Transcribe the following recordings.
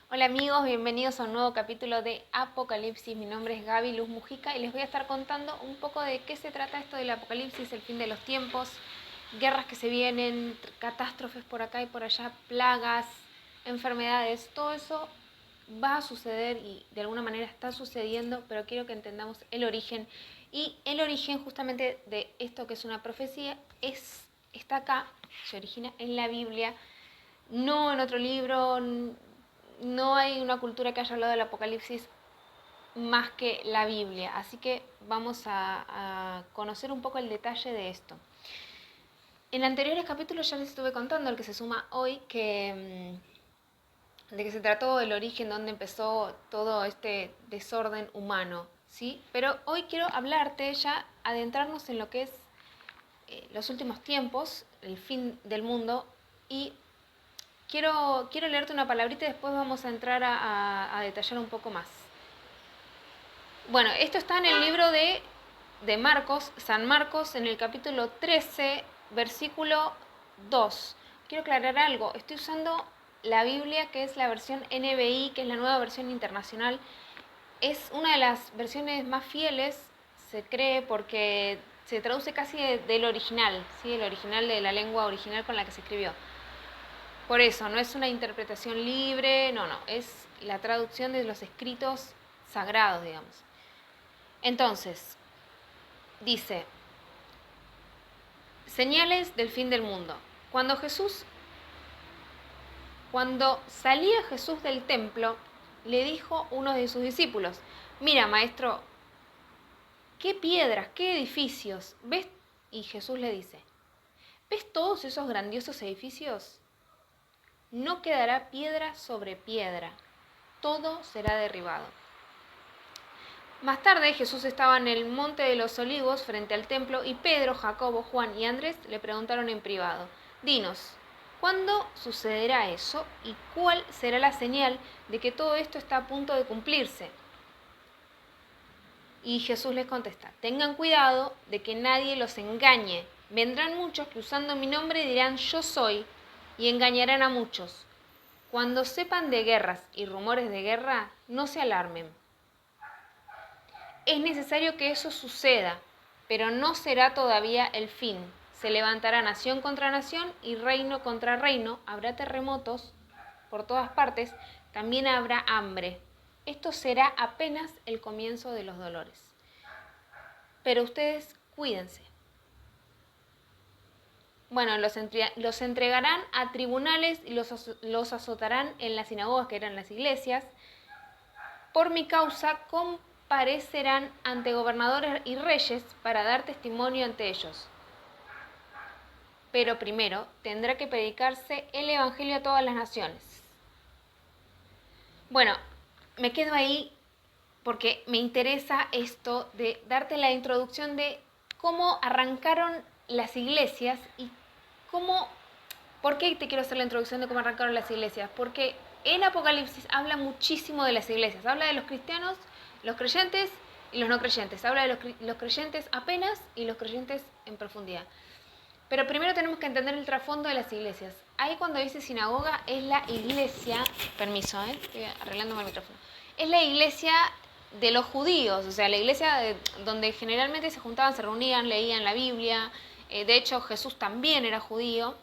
Hola amigos, bienvenidos a un nuevo capítulo de Apocalipsis. Mi nombre es Gaby Luz Mujica y les voy a estar contando un poco de qué se trata esto del apocalipsis, el fin de los tiempos, guerras que se vienen, catástrofes por acá y por allá, plagas, enfermedades, todo eso va a suceder y de alguna manera está sucediendo, pero quiero que entendamos el origen. Y el origen justamente de esto que es una profecía está acá, se origina en la Biblia, no en otro libro. No hay una cultura que haya hablado del apocalipsis más que la Biblia, así que vamos a conocer un poco el detalle de esto. En anteriores capítulos ya les estuve contando, el que se suma hoy, de que se trató el origen, donde empezó todo este desorden humano, ¿sí? Pero hoy quiero hablarte, ya adentrarnos en lo que es los últimos tiempos, el fin del mundo, y quiero leerte una palabrita y después vamos a entrar a detallar un poco más. Bueno, esto está en el libro de Marcos, San Marcos, en el capítulo 13, versículo 2. Quiero aclarar algo, estoy usando la Biblia, que es la versión NBI, que es la nueva versión internacional. Es una de las versiones más fieles, se cree, porque se traduce casi del original, ¿sí? El original de la lengua original con la que se escribió. Por eso, no es una interpretación libre, no, es la traducción de los escritos sagrados, digamos. Entonces, dice, señales del fin del mundo. Cuando salía Jesús del templo, le dijo uno de sus discípulos, mira, maestro, qué piedras, qué edificios, ¿ves? Y Jesús le dice, ¿ves todos esos grandiosos edificios? No quedará piedra sobre piedra, todo será derribado. Más tarde Jesús estaba en el monte de los olivos frente al templo y Pedro, Jacobo, Juan y Andrés le preguntaron en privado, dinos, ¿cuándo sucederá eso y cuál será la señal de que todo esto está a punto de cumplirse? Y Jesús les contesta, tengan cuidado de que nadie los engañe. Vendrán muchos que usando mi nombre dirán yo soy y engañarán a muchos. Cuando sepan de guerras y rumores de guerra, no se alarmen. Es necesario que eso suceda, pero no será todavía el fin. Se levantará nación contra nación y reino contra reino, habrá terremotos por todas partes, también habrá hambre. Esto será apenas el comienzo de los dolores. Pero ustedes cuídense. Bueno, los entregarán a tribunales y los azotarán en las sinagogas, que eran las iglesias. Por mi causa comparecerán ante gobernadores y reyes para dar testimonio ante ellos. Pero primero tendrá que predicarse el evangelio a todas las naciones. Bueno, me quedo ahí porque me interesa esto de darte la introducción de cómo arrancaron las iglesias y ¿por qué te quiero hacer la introducción de cómo arrancaron las iglesias? Porque en Apocalipsis habla muchísimo de las iglesias, habla de los cristianos, los creyentes y los no creyentes, habla de los creyentes apenas y los creyentes en profundidad. Pero primero tenemos que entender el trasfondo de las iglesias. Ahí cuando dice sinagoga es la iglesia, permiso, estoy arreglándome el micrófono, es la iglesia de los judíos, o sea, la iglesia donde generalmente se juntaban, se reunían, leían la Biblia. De hecho, Jesús también era judío,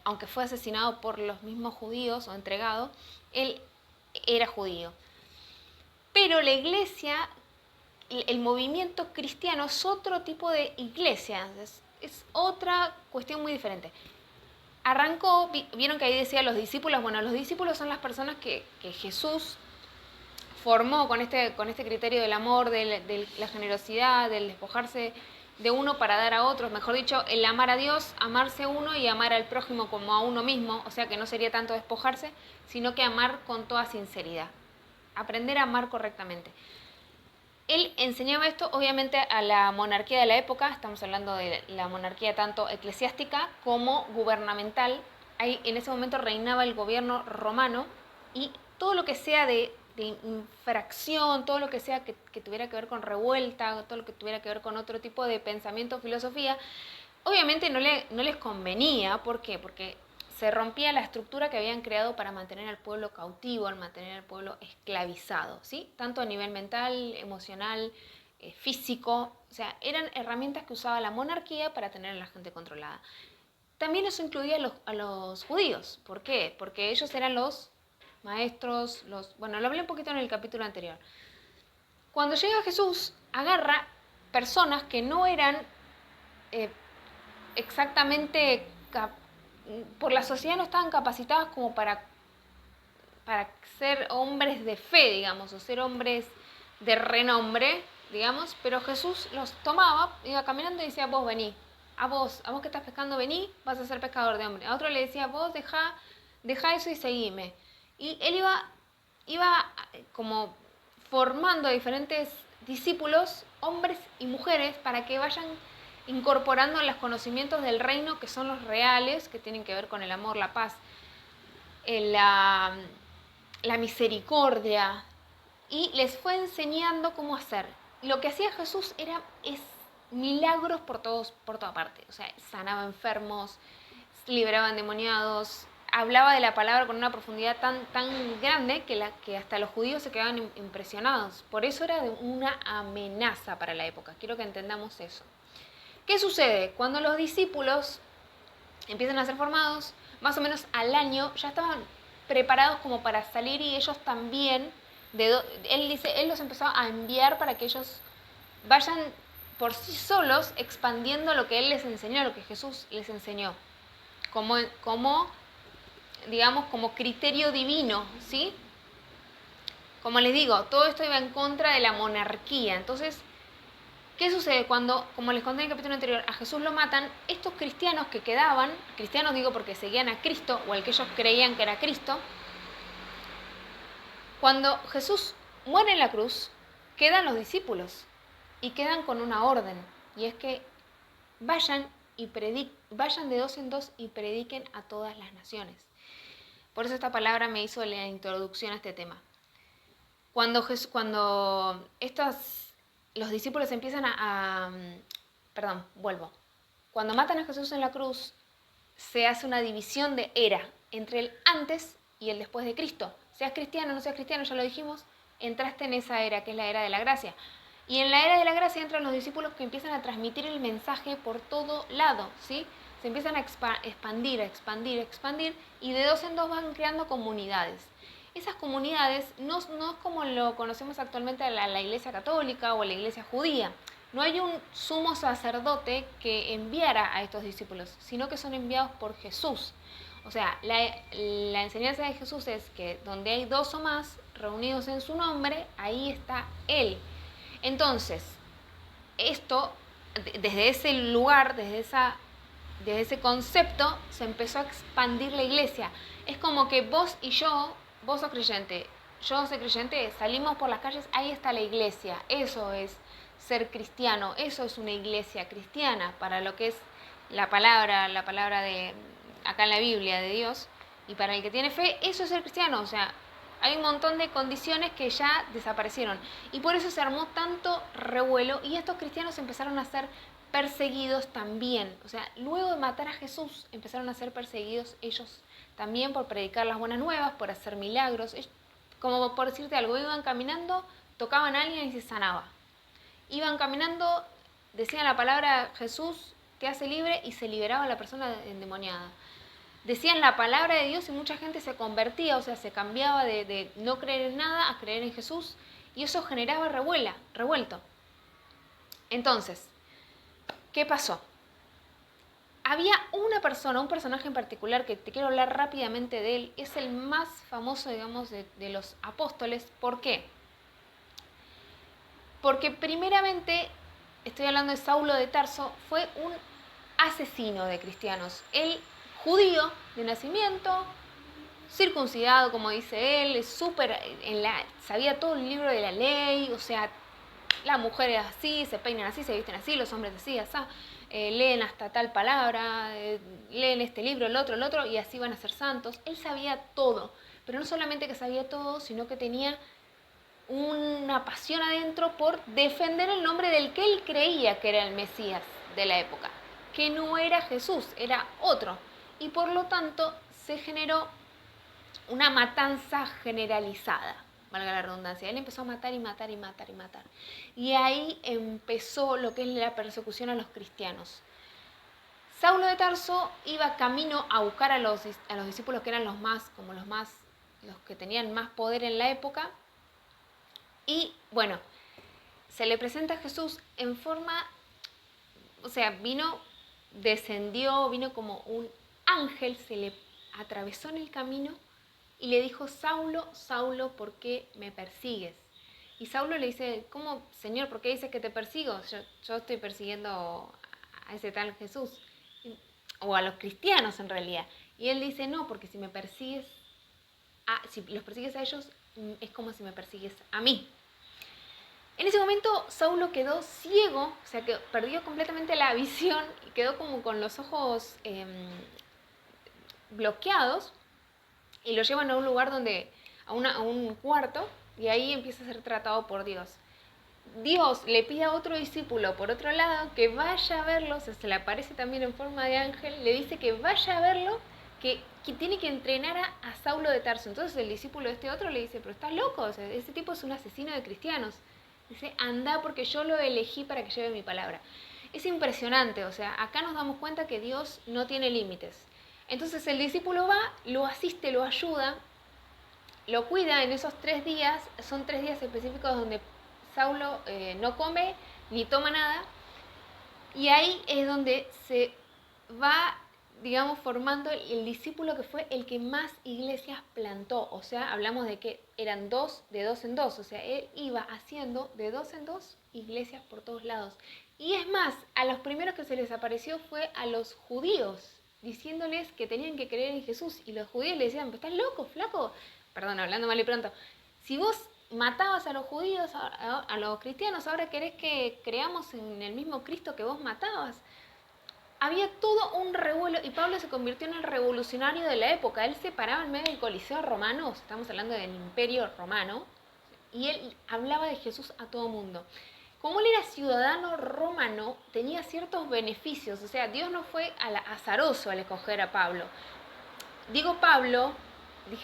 aunque fue asesinado por los mismos judíos o entregado, él era judío. Pero la iglesia, el movimiento cristiano es otro tipo de iglesia, es otra cuestión muy diferente. Arrancó, vieron que ahí decía los discípulos, bueno, los discípulos son las personas que Jesús formó con este criterio del amor, de la generosidad, del despojarse de uno para dar a otros, mejor dicho, el amar a Dios, amarse a uno y amar al prójimo como a uno mismo, o sea que no sería tanto despojarse, sino que amar con toda sinceridad, aprender a amar correctamente. Él enseñaba esto obviamente a la monarquía de la época, estamos hablando de la monarquía tanto eclesiástica como gubernamental. Ahí en ese momento reinaba el gobierno romano y todo lo que sea de infracción, todo lo que sea que tuviera que ver con revuelta, todo lo que tuviera que ver con otro tipo de pensamiento o filosofía, obviamente no les convenía. ¿Por qué? Porque se rompía la estructura que habían creado para mantener al pueblo cautivo, mantener al pueblo esclavizado, ¿sí? Tanto a nivel mental, emocional, físico, o sea, eran herramientas que usaba la monarquía para tener a la gente controlada. También eso incluía a los judíos. ¿Por qué? Porque ellos eran los maestros, bueno, lo hablé un poquito en el capítulo anterior. Cuando llega Jesús, agarra personas que no eran exactamente, por la sociedad no estaban capacitadas como para ser hombres de fe, digamos, o ser hombres de renombre, digamos, pero Jesús los tomaba, iba caminando y decía, vos vení, a vos que estás pescando, vení, vas a ser pescador de hombres. A otro le decía, vos deja eso y seguime. Y él iba como formando a diferentes discípulos, hombres y mujeres, para que vayan incorporando los conocimientos del reino, que son los reales, que tienen que ver con el amor, la paz, la misericordia, y les fue enseñando cómo hacer. Lo que hacía Jesús es milagros por toda parte. O sea, sanaba enfermos, liberaba endemoniados, hablaba de la palabra con una profundidad tan grande que hasta los judíos se quedaban impresionados. Por eso era una amenaza para la época. Quiero que entendamos eso. ¿Qué sucede? Cuando los discípulos empiezan a ser formados, más o menos al año ya estaban preparados como para salir, y ellos también, él los empezó a enviar para que ellos vayan por sí solos expandiendo lo que él les enseñó, lo que Jesús les enseñó, digamos, como criterio divino, ¿sí? Como les digo, todo esto iba en contra de la monarquía. Entonces, ¿qué sucede cuando, como les conté en el capítulo anterior, a Jesús lo matan? Estos cristianos que quedaban, cristianos digo porque seguían a Cristo, o al que ellos creían que era Cristo, cuando Jesús muere en la cruz, quedan los discípulos y quedan con una orden, y es que vayan de 2 en 2 y prediquen a todas las naciones. Por eso esta palabra me hizo la introducción a este tema. Cuando los discípulos empiezan Cuando matan a Jesús en la cruz, se hace una división de era entre el antes y el después de Cristo. Seas cristiano o no seas cristiano, ya lo dijimos, entraste en esa era, que es la era de la gracia. Y en la era de la gracia entran los discípulos que empiezan a transmitir el mensaje por todo lado, ¿sí? Se empiezan a expandir, y de 2 en 2 van creando comunidades. Esas comunidades no es como lo conocemos actualmente la Iglesia Católica o la Iglesia Judía. No hay un sumo sacerdote que enviara a estos discípulos, sino que son enviados por Jesús. O sea, la enseñanza de Jesús es que donde hay 2 o más reunidos en su nombre, ahí está Él. Entonces, esto, desde ese lugar, desde ese concepto, se empezó a expandir la iglesia. Es como que vos sos creyente, yo soy creyente, salimos por las calles, ahí está la iglesia. Eso es ser cristiano, eso es una iglesia cristiana, para lo que es la palabra de acá en la Biblia de Dios, y para el que tiene fe, eso es ser cristiano. O sea, hay un montón de condiciones que ya desaparecieron, y por eso se armó tanto revuelo, y estos cristianos empezaron a ser perseguidos también. O sea, luego de matar a Jesús, empezaron a ser perseguidos ellos también por predicar las buenas nuevas, por hacer milagros. Como por decirte algo, iban caminando, tocaban a alguien y se sanaba. Iban caminando, decían la palabra Jesús te hace libre, y se liberaba a la persona endemoniada. Decían la palabra de Dios y mucha gente se convertía, o sea, se cambiaba de no creer en nada a creer en Jesús, y eso generaba revuelto. Entonces, ¿qué pasó? Había un personaje en particular que te quiero hablar rápidamente de él. Es el más famoso, digamos, de los apóstoles. ¿Por qué? Porque primeramente, estoy hablando de Saulo de Tarso, fue un asesino de cristianos. Él, judío de nacimiento, circuncidado, como dice él, sabía todo el libro de la ley, o sea, las mujeres así, se peinan así, se visten así, los hombres así, leen hasta tal palabra, leen este libro, el otro, y así van a ser santos. Él sabía todo, pero no solamente que sabía todo, sino que tenía una pasión adentro por defender el nombre del que él creía que era el Mesías de la época, que no era Jesús, era otro. Y por lo tanto se generó una matanza generalizada, valga la redundancia. Él empezó a matar y matar y matar y matar. Y ahí empezó lo que es la persecución a los cristianos. Saulo de Tarso iba camino a buscar a los discípulos que eran los que tenían más poder en la época. Y bueno, se le presenta a Jesús en forma, o sea, descendió, vino como un ángel, se le atravesó en el camino y le dijo: Saulo, Saulo, ¿por qué me persigues? Y Saulo le dice: ¿cómo, Señor, por qué dices que te persigo? Yo estoy persiguiendo a ese tal Jesús, o a los cristianos en realidad. Y él dice: no, porque si los persigues a ellos, es como si me persigues a mí. En ese momento Saulo quedó ciego, o sea que perdió completamente la visión y quedó como con los ojos bloqueados, y lo llevan a un lugar a un cuarto, y ahí empieza a ser tratado por Dios. Dios le pide a otro discípulo, por otro lado, que vaya a verlo, o sea, se le aparece también en forma de ángel, le dice que vaya a verlo, que tiene que entrenar a Saulo de Tarso. Entonces el discípulo de este otro le dice: pero estás loco, o sea, ese tipo es un asesino de cristianos. Dice: anda, porque yo lo elegí para que lleve mi palabra. Es impresionante, o sea, acá nos damos cuenta que Dios no tiene límites. Entonces el discípulo va, lo asiste, lo ayuda, lo cuida en esos 3 días. Son 3 días específicos donde Saulo no come ni toma nada, y ahí es donde se va, digamos, formando el discípulo que fue el que más iglesias plantó. O sea, hablamos de que eran de dos en dos, o sea, él iba haciendo de 2 en 2 iglesias por todos lados. Y es más, a los primeros que se les apareció fue a los judíos, diciéndoles que tenían que creer en Jesús, y los judíos le decían: ¿estás loco, flaco? Perdón, hablando mal y pronto. Si vos matabas a los judíos, a los cristianos, ahora querés que creamos en el mismo Cristo que vos matabas. Había todo un revuelo, y Pablo se convirtió en el revolucionario de la época. Él se paraba en medio del Coliseo romano, estamos hablando del Imperio Romano, y él hablaba de Jesús a todo mundo. Como él era ciudadano romano, tenía ciertos beneficios, o sea, Dios no fue azaroso al escoger a Pablo. Dije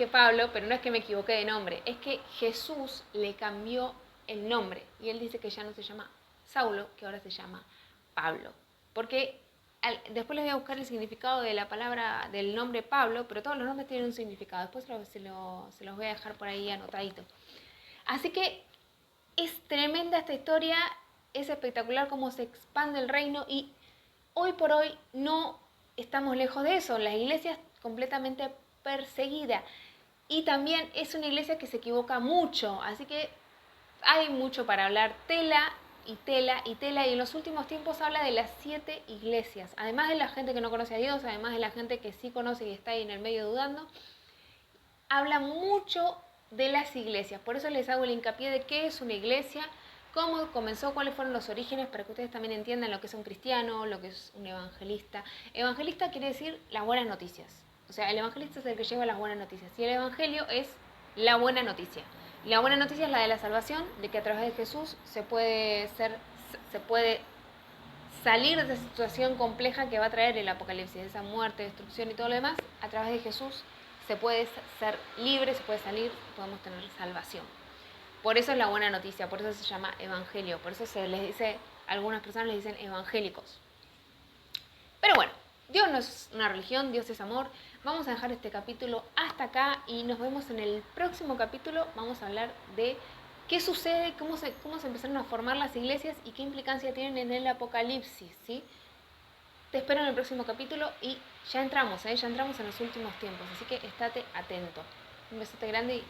Pablo, pero no es que me equivoqué de nombre, es que Jesús le cambió el nombre, y él dice que ya no se llama Saulo, que ahora se llama Pablo. Porque después les voy a buscar el significado de la palabra, del nombre Pablo, pero todos los nombres tienen un significado. Después se los voy a dejar por ahí anotadito. Así que es tremenda esta historia, es espectacular cómo se expande el reino, y hoy por hoy no estamos lejos de eso. La iglesia es completamente perseguida, y también es una iglesia que se equivoca mucho, así que hay mucho para hablar, tela y tela y tela, y en los últimos tiempos habla de las 7 iglesias, además de la gente que no conoce a Dios, además de la gente que sí conoce y está ahí en el medio dudando. Habla mucho de las iglesias, por eso les hago el hincapié de qué es una iglesia, cómo comenzó, cuáles fueron los orígenes, para que ustedes también entiendan lo que es un cristiano, lo que es un evangelista. Evangelista quiere decir las buenas noticias, o sea, el evangelista es el que lleva las buenas noticias, y el evangelio es la buena noticia. La buena noticia es la de la salvación, de que a través de Jesús se puede salir de esa situación compleja que va a traer el apocalipsis, de esa muerte, destrucción y todo lo demás. A través de Jesús se puede ser libre, se puede salir, podemos tener salvación. Por eso es la buena noticia, por eso se llama evangelio, por eso se les dice, algunas personas les dicen evangélicos. Pero bueno, Dios no es una religión, Dios es amor. Vamos a dejar este capítulo hasta acá, y nos vemos en el próximo capítulo. Vamos a hablar de qué sucede, cómo se empezaron a formar las iglesias y qué implicancia tienen en el apocalipsis, ¿sí? Te espero en el próximo capítulo, y ya entramos en los últimos tiempos, así que estate atento. Un besote grande.